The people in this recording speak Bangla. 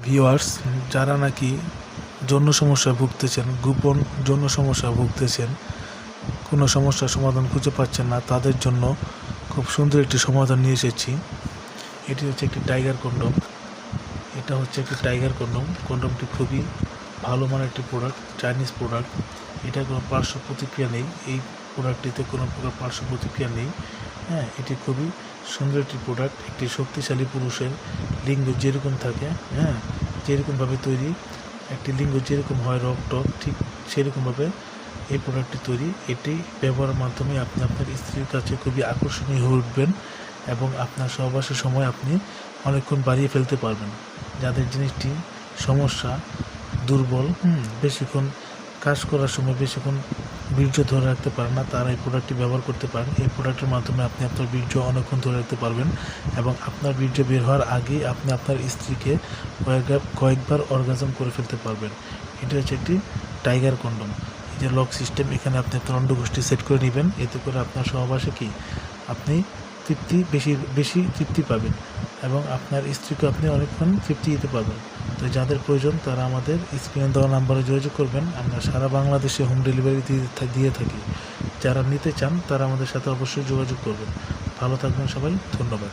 ভিউয়ার্স, যারা নাকি যৌন সমস্যায় ভুগতেছেন, গোপন যৌন সমস্যায় ভুগতেছেন, কোনো সমস্যার সমাধান খুঁজে পাচ্ছেন না, তাদের জন্য খুব সুন্দর একটি সমাধান নিয়ে এসেছি। এটি হচ্ছে একটি টাইগার কন্ডম। এটা হচ্ছে একটি টাইগার কন্ডম। কন্ডমটি খুবই ভালো মানের একটি প্রোডাক্ট, চাইনিজ প্রোডাক্ট। এটা কোনো পার্শ্ব প্রতিক্রিয়া নেই, এই প্রোডাক্টটিতে কোনো প্রকার পার্শ্ব প্রতিক্রিয়া নেই। এটি খুবই সুন্দর একটি প্রোডাক্ট। একটি শক্তিশালী পুরুষের লিঙ্গ যেরকম থাকে, যেরকমভাবে তৈরি, একটি লিঙ্গ যেরকম হয় রক ঠিক সেরকমভাবে এই প্রোডাক্টটি তৈরি। এটি ব্যবহারের মাধ্যমে আপনি আপনার স্ত্রীর কাছে খুবই আকর্ষণীয় হয়ে উঠবেন এবং আপনার সহবাসের সময় আপনি অনেকক্ষণ বাড়িয়ে ফেলতে পারবেন। যাদের জিনিসটি সমস্যা, দুর্বল, বেশিক্ষণ কাজ করার সময় বেশিক্ষণ বীর্য ধরে রাখতে পারেন না, তারা এই প্রোডাক্টটি ব্যবহার করতে পারেন। এই প্রোডাক্টের মাধ্যমে আপনি আপনার বীর্য অনেকক্ষণ ধরে রাখতে পারবেন এবং আপনার বীর্য বের হওয়ার আগেই আপনি আপনার স্ত্রীকে কয়েকবার অর্গাজম করে ফেলতে পারবেন। এটি হচ্ছে একটি টাইগার কন্ডম। এই যে লক সিস্টেম, এখানে আপনি আপনার অন্ডকোষ্ঠী সেট করে নেবেন। এতে করে আপনার সহবাসে আপনি বেশি তৃপ্তি পাবেন এবং আপনার স্ত্রীকে আপনি অনেকক্ষণ তৃপ্তি দিতে পারবেন। তো যাদের প্রয়োজন তারা আমাদের স্ক্রিনে দেওয়া নাম্বারে যোগাযোগ করবেন। আমরা সারা বাংলাদেশে হোম ডেলিভারি দিয়ে থাকি। যারা নিতে চান তারা আমাদের সাথে অবশ্যই যোগাযোগ করবেন। ভালো থাকবেন সবাই, ধন্যবাদ।